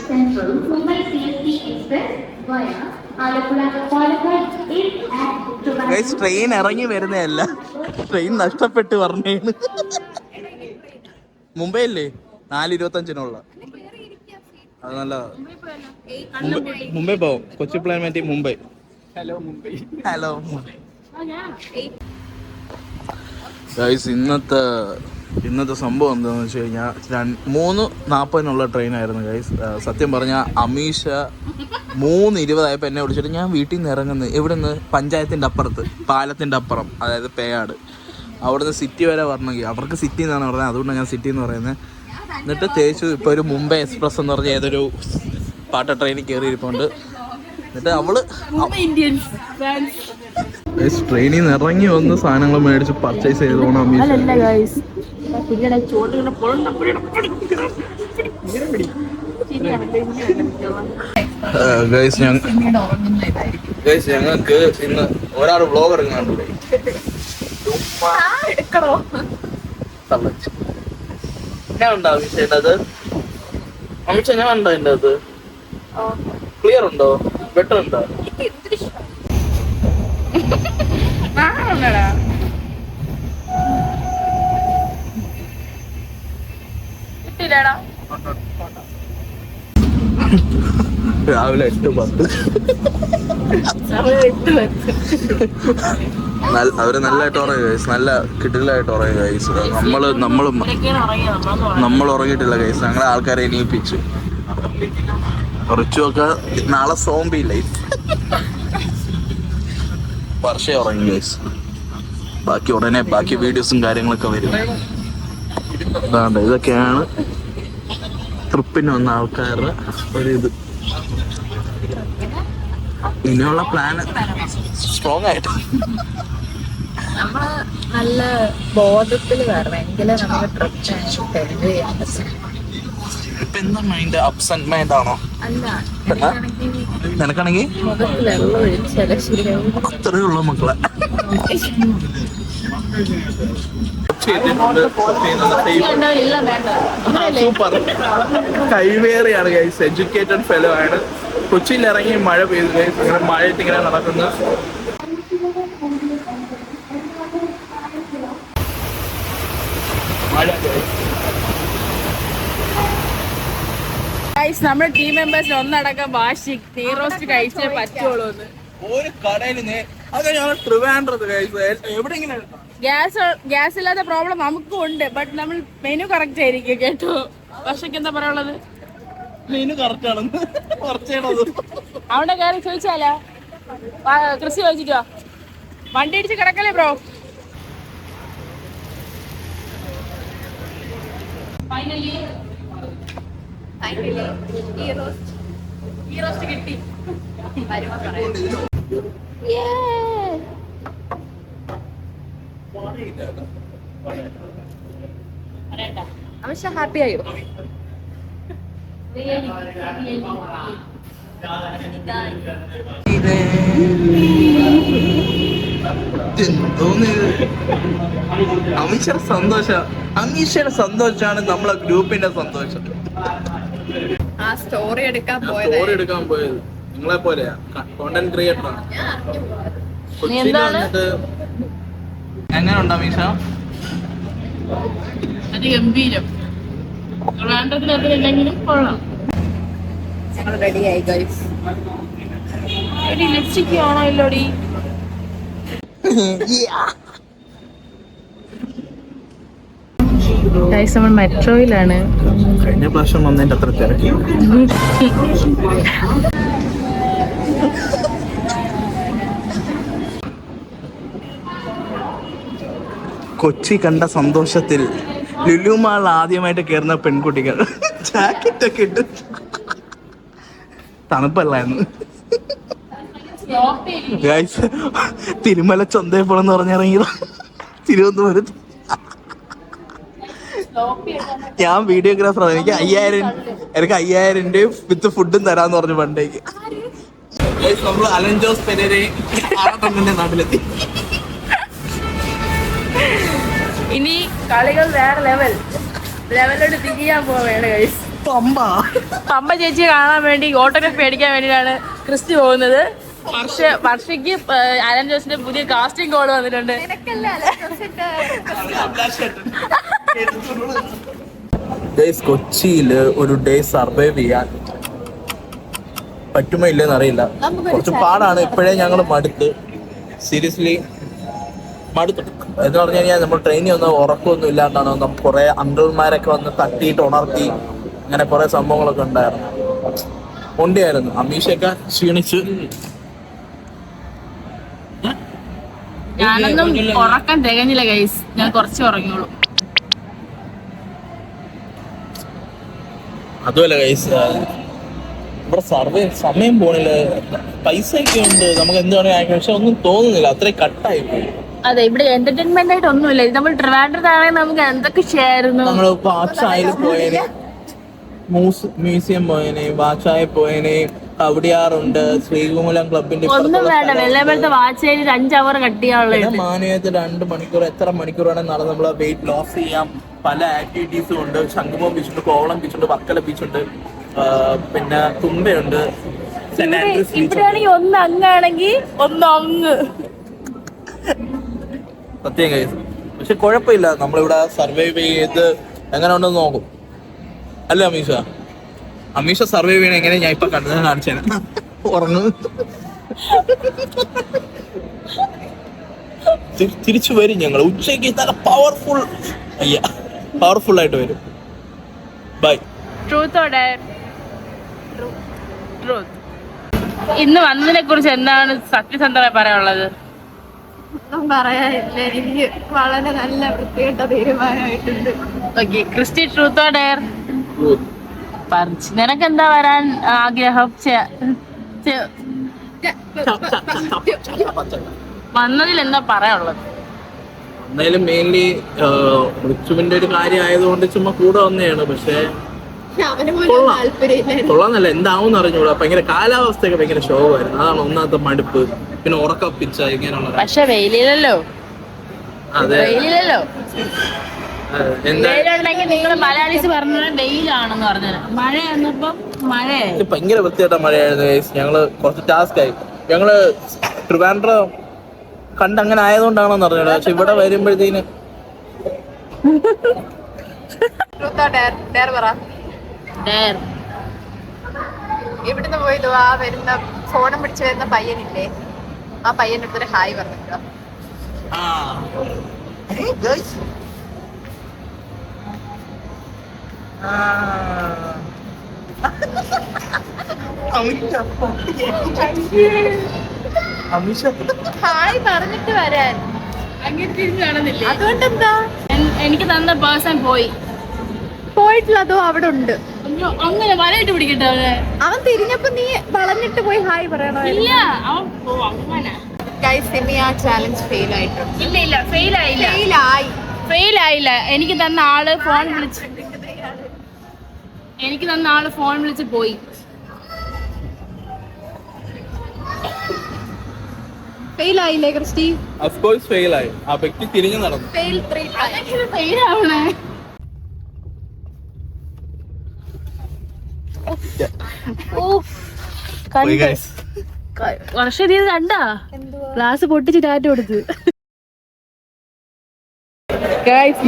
Central Mumbai CST Express via Alapura Palakkad is at guys train ഇറങ്ങി വരുന്നതല്ല, train നഷ്ടപ്പെട്ട് പറഞ്ഞേന്ന്. മുംബൈ അല്ലേ 4:25 അത് നല്ലതാ. മുംബൈ പോവും. കൊച്ചി പ്ലാൻ വേണ്ടി മുംബൈ. ഹലോ മുംബൈ. ഗൈസ് ഇന്നത്തെ സംഭവം എന്താണെന്ന് വെച്ച് കഴിഞ്ഞാൽ 3:40 ട്രെയിനായിരുന്നു ഗൈസ്. സത്യം പറഞ്ഞാൽ അമീഷ 3:20 എന്നെ വിളിച്ചിട്ട് ഞാൻ വീട്ടിൽ നിന്ന് ഇറങ്ങുന്നത് എവിടെ നിന്ന്, പഞ്ചായത്തിൻ്റെ അപ്പുറത്ത്, പാലത്തിൻ്റെ അപ്പുറം, അതായത് പേയാട്. അവിടുന്ന് സിറ്റി വരെ വരണമെങ്കിൽ, അവർക്ക് സിറ്റി എന്നാണ് പറഞ്ഞത്, അതുകൊണ്ടാണ് ഞാൻ സിറ്റി എന്ന് പറയുന്നത്. എന്നിട്ട് തേച്ചു ഇപ്പോൾ ഒരു മുംബൈ എക്സ്പ്രസ് എന്ന് പറഞ്ഞ ഏതൊരു പാട്ട ട്രെയിനിൽ കയറിയിരിപ്പുണ്ട്. എന്നിട്ട് അവള് ട്രെയിനിൽ നിന്ന് ഇറങ്ങി വന്ന് സാധനങ്ങൾ മേടിച്ച് പർച്ചേസ് ചെയ്തോണം അമീഷ. ഞങ്ങൾക്ക് ഇന്ന് ഒരാൾ വ്ലോഗ് ഇറങ്ങാണ്ടേ ഞാൻ ഉണ്ടോ അമീഷേട്ടത്? അമീഷ ഞാൻ ഉണ്ടോ എൻ്റെ അത്? ക്ലിയർ ഉണ്ടോ? ബെറ്റർ ഉണ്ടോ? രാവിലെ 8:10. അവര് നല്ലതായിട്ട് ഉറങ്ങുക ഗൈസ്, നല്ല കിടിലായിട്ട് ഉറങ്ങുക ഗൈസ്. നമ്മൾ ഉറങ്ങിയിട്ടില്ല ഗൈസ്, ഞങ്ങളെ ആൾക്കാരെ എണീപ്പിച്ചു. കുറച്ചൊക്കെ നാളെ സോംബി ലൈഫ്. വർഷ ഉറങ്ങി ഗൈസ്. ബാക്കി വീഡിയോസും കാര്യങ്ങളൊക്കെ വരും. അതാണ്ട് ഇതൊക്കെയാണ് ട്രിപ്പിന് വന്ന ആൾക്കാരുടെ ഒരിത്. ഇനിയുള്ള പ്ലാൻ സ്ട്രോങ് ആയിട്ട് നമ്മള് നല്ല ബോധത്തിൽ വരണം, എങ്കിലേ നമുക്ക് ട്രിപ്പ് എൻജോയ് ചെയ്യാൻ പറ്റും. ഇപ്പൊ എന്താ മൈൻഡ്? അപ്സ് ആൻഡ് മൈൻഡ് ആണോ? അല്ല, നിനക്കാണെങ്കിൽ മുഖത്തിൽ വെള്ളം ഒഴിച്ചാലേ ശരിയാവും. അത്രയുള്ള മക്കളെ സൂപ്പർ കൈവേറിയാണ് ഗൈസ്. എഡ്യൂക്കേറ്റഡ് ഫെലോ ആണ്. കൊച്ചിയിൽ ഇറങ്ങി മഴ പെയ്തു ഗൈസ്. ഇങ്ങനെ മഴയിട്ട് ഇങ്ങനെ നടക്കുന്നു. നമ്മുടെ ടീം മെമ്പേഴ്സിന് ഒന്നടക്കം വാശി നെയ് റോസ്റ്റ് കഴിച്ചേ പറ്റുള്ളൂ. ഒരു കടയിൽ ട്രിവാൻഡ്രത്ത് എവിടെയെങ്കിലും ഗ്യാസ് ഇല്ലാത്ത പ്രോബ്ലം നമുക്കും ഉണ്ട്. ബട്ട് നമ്മൾ മെനു കറക്റ്റ് ആയിരിക്കും കേട്ടോ. വർഷയ്ക്ക് എന്താ പറയാനുള്ളത്? മെനു കറക്റ്റ് ആണെന്ന് അവിടെ കയറി ചോദിച്ചാലോ? കൃഷി ചോദിച്ചിട്ടോ? വണ്ടി ഇടിച്ച് കിടക്കല്ലേ ബ്രോ? ഫൈനലി ഈ റോസ്റ്റ് കിട്ടി. അമിഷ ഹാപ്പി ആയോ? അമീഷയുടെ സന്തോഷാണ് നമ്മളെ ഗ്രൂപ്പിന്റെ സന്തോഷം. ആ സ്റ്റോറി എടുക്കാൻ പോയത് നിങ്ങളെ പോലെയാ, കോണ്ടന്റ് ക്രിയേറ്റർ ആണ്. എങ്ങനെയുണ്ട് അമീഷ? ഗംഭീരം. റെഡിയായി ഗൈസ്. ലിപ്സ്റ്റിക് ആണോ ഇല്ലോടി? ഗൈസ് നമ്മൾ മെട്രോയിലാണ്. കഴിഞ്ഞ പ്രാവശ്യം വന്നതിന്റെ അത്ര തിരക്കി. കൊച്ചി കണ്ട സന്തോഷത്തിൽ ലുലു മാൾ ആദ്യമായിട്ട് കയറുന്ന പെൺകുട്ടികൾ ജാക്കറ്റ് ഒക്കെ ഇട്ട്. തണുപ്പല്ലായിരുന്നു ഗൈസ്. തിരുമല ചന്തയപ്പുറം പറഞ്ഞിറങ്ങിയതാ തിരുവനന്തപുരത്ത്. ഞാൻ വീഡിയോഗ്രാഫറാണ്. എനിക്ക് 5,000 രൂപ വിത്ത് ഫുഡും തരാന്ന് പറഞ്ഞു പണ്ടേക്ക്. നമ്മൾ അലൻ ജോസ് പെരേരയും നാട്ടിലെത്തി. ഇനി കളികൾ വേറെ ലെവലോട്ട് തിരിയാൻ പോവേണ് ഗൈസ്. പമ്പ ചേച്ചിയെ കാണാൻ വേണ്ടി ഓട്ടോഗ്രാഫ് മേടിക്കാൻ വേണ്ടിയിട്ടാണ് ക്രിസ്റ്റി പോകുന്നത്. വർഷയ്ക്ക് അലൻ ജോസിന്റെ പുതിയ കാസ്റ്റിംഗ് കോൾ വന്നിട്ടുണ്ട്. കൊച്ചിയില് ഒരു ഡേ സർവൈവ് ചെയ്യാൻ പറ്റുമോ ഇല്ലെന്ന് അറിയില്ല. കുറച്ച് പാടാണ്. ഇപ്പോഴേ ഞങ്ങൾ മടുത്ത്, സീരിയസ്ലി മടുത്തു എന്ന് പറഞ്ഞു കഴിഞ്ഞാൽ നമ്മൾ ട്രെയിനിൽ ഒന്നും ഉറക്കമൊന്നും ഇല്ലാണ്ടാണ്. നമുക്ക് കുറെ അങ്കിൾമാരൊക്കെ വന്ന് തട്ടിയിട്ട് ഉണർത്തി, അങ്ങനെ കുറെ സംഭവങ്ങളൊക്കെ ഉണ്ടായിരുന്നു. ഉണ്ടായിരുന്നു. അമീഷയൊക്കെ ക്ഷീണിച്ച്. ഞാനൊന്നും ഉറക്കം തികഞ്ഞില്ല ഗൈസ്, ഞാൻ കുറച്ച് ഉറങ്ങിയോളൂ. അതുമല്ല ഗൈസ്, ഇവിടെ സർവേ സമയം പോണില്ല. പൈസ ഒക്കെ ഉണ്ട്, നമുക്ക് എന്ത് വേണമെങ്കിൽ, പക്ഷെ ഒന്നും തോന്നുന്നില്ല, അത്രയും കട്ടായി പോയി. അതെ, ഇവിടെ എന്റർടൈൻമെന്റ് ആയിട്ട് ഒന്നുമില്ല. നമ്മൾ ട്രിവാൻഡ്രത്താണെങ്കിൽ നമുക്ക് എന്തൊക്കെ ചെയ്യായിരുന്നു. നമ്മള് വാച്ചായിൽ പോയേനെ, മ്യൂസിയം പോയേനെ, വാച്ചായി പോയേനെ, കവടിയാറുണ്ട്, ശ്രീകുമലം ക്ലബിന്റെ ഒന്നും വേണ്ട. വെള്ളമ്പലത്തെ വാച്ചായി 5 അവർ കട്ട് ചെയ്യാനുള്ള മാനവയത്ത് 2 മണിക്കൂർ, എത്ര മണിക്കൂർ വേണമെങ്കിൽ നടന്ന് നമ്മള് വെയിറ്റ് ലോസ് ചെയ്യാം. പല ആക്ടിവിറ്റീസും ഉണ്ട്. ശംഖുമുഖം ബീച്ചുണ്ട്, കോവളം ബീച്ചുണ്ട്, വർക്കല ബീച്ചുണ്ട്, പിന്നെ തുമ്പയുണ്ട്. ഇവിടെയാണെങ്കിൽ ഒന്ന് അങ്ങാണെങ്കിൽ ഒന്ന് അങ്ങ്. സത്യം കഴിച്ചു. പക്ഷെ കുഴപ്പമില്ല, നമ്മളിവിടെ സർവൈവ് ചെയ്ത് എങ്ങനെ ഉണ്ടെന്ന് നോക്കും. അല്ല അമീഷ സർവൈവ് ചെയ്യണ എങ്ങനെ ഞാൻ ഇപ്പൊ കണ്ടത് കാണിച്ചേനെ. ഉറങ്ങുന്നു. തിരിച്ചു വരും ഞങ്ങൾ ഉച്ചയ്ക്ക്. നല്ല പവർഫുൾ ആയിട്ട് വരും. ബൈ. ഇന്ന് വന്നതിനെ കുറിച്ച് എന്താണ് സത്യസന്ധമായി പറയാനുള്ളത്? ഒന്നും പറയാനില്ല. എനിക്ക് വളരെ നല്ല വൃത്തികെട്ട തീരുമാനമായിട്ടുണ്ട്. Okay, Christy, truth or dare? നിനക്ക് എന്താ വരാൻ ആഗ്രഹം? വന്നതിൽ എന്താ പറയാനുള്ളത്? എന്തായാലും മെയിൻലി മൃത്യുവിന്റെ ഒരു കാര്യം ആയതുകൊണ്ട് ചുമ്മാ കൂടെ വന്നതാണ്. പക്ഷെ കൊള്ളാന്നല്ല, എന്താവും അറിഞ്ഞൂടാ. ഭയങ്കര കാലാവസ്ഥയൊക്കെ ഭയങ്കര ശോകമായിരുന്നു. അതാണ് ഒന്നാമത്തെ മടുപ്പ്. പിന്നെ ഉറക്കപ്പിച്ച ഇങ്ങനെയുള്ള. പക്ഷെ വെയിലില്ലല്ലോ. അതെ, വെയിലില്ലല്ലോ. വെയിലുണ്ടെങ്കിൽ നിങ്ങൾ മലയാളീസ് പറഞ്ഞത് വെയിലാണെന്ന് പറഞ്ഞത്. മഴ വന്നപ്പം ഭയങ്കര വൃത്തിയായിട്ട മഴയായിരുന്നു. ഞങ്ങള് കുറച്ച് ടാസ്ക് ആയി. ഞങ്ങള് ട്രിവാൻഡ്രം കണ്ടങ്ങനെ ആയതുകൊണ്ടാണെന്ന് അറിഞ്ഞത്. പക്ഷെ ഇവിടെ വരുമ്പോഴത്തേന് ഇവിടുന്ന് പോയത് ആ വരുന്ന ഫോണും പിടിച്ച് വരുന്ന പയ്യനില്ലേ, ആ പയ്യന്റെ അടുത്തൊരു ഹായ് പറഞ്ഞിട്ടോ. ഹായ് പറഞ്ഞിട്ട് വരാൻ. അങ്ങനെ തിരിഞ്ഞു കാണുന്നില്ലേ? അതുകൊണ്ടെന്താ? എനിക്ക് തന്ന പേഴ്സൺ പോയിട്ടില്ല, അതോ അവിടെ ഉണ്ട്. അങ്ങനെ വലയിട്ട് പിടിക്കട്ടെ. അവൻ തിരിഞ്ഞപ്പോ നീ വളഞ്ഞിട്ട് പോയി ഹായ് പറയണോ? ഇല്ല, അവൻ അങ്ങനെ. സിമി ആ ചാലഞ്ച് ഫെയിൽ ആയിട്ടുണ്ട്. ഇല്ല, ഫെയിൽ ആയില്ല. എനിക്ക് തന്ന ആള് ഫോൺ വിളിച്ച് പോയി. ഫെയിൽ ആയില്ലേ ക്രിസ്റ്റി? ഓഫ് കോഴ്സ് ഫെയിൽ ആയി. ആ വ്യക്തി തിരിഞ്ഞു നടന്നു. ഫെയിൽ ആവണേ. വർഷം ഇത് കണ്ടാ ഗ്ലാസ് പൊട്ടിച്ച് ടാറ്റ കൊടുത്ത്.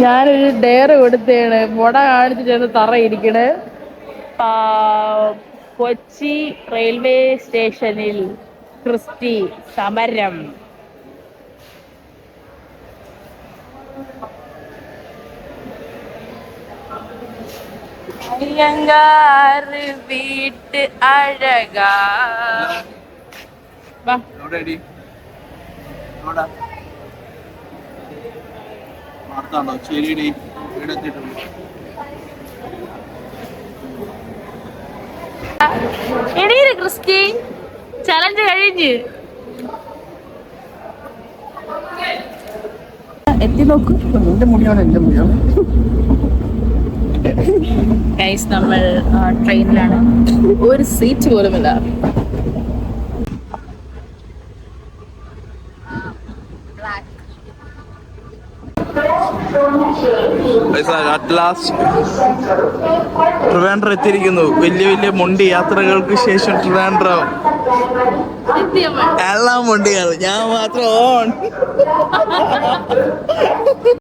ഞാനൊരു ഡെയർ കൊടുത്തേണ്. മുട കാണിച്ച് ചെന്ന് തറ ഇരിക്കണ്. കൊച്ചി റെയിൽവേ സ്റ്റേഷനിൽ ക്രിസ്റ്റി സമരം. അയ്യങ്കാറ് വീട്ട് അഴകാ. എടീര് ക്രിസ്റ്റി, ചലഞ്ച് കഴിഞ്ഞ് എത്തി നോക്കൂ. ഗൈസ്, നമ്മൾ ട്രെയിനിലാണ്. ഒരു സീറ്റ് പോലുമില്ല. അറ്റ് ലാസ്റ്റ് ട്രിവാൻഡ്രം എത്തിയിരിക്കുന്നു. വലിയ വലിയ മൊണ്ടി യാത്രകൾക്ക് ശേഷം ട്രിവാൻഡ്രം എല്ലാം മൊണ്ടിയാണ്, ഞാൻ മാത്രം ഓൺ.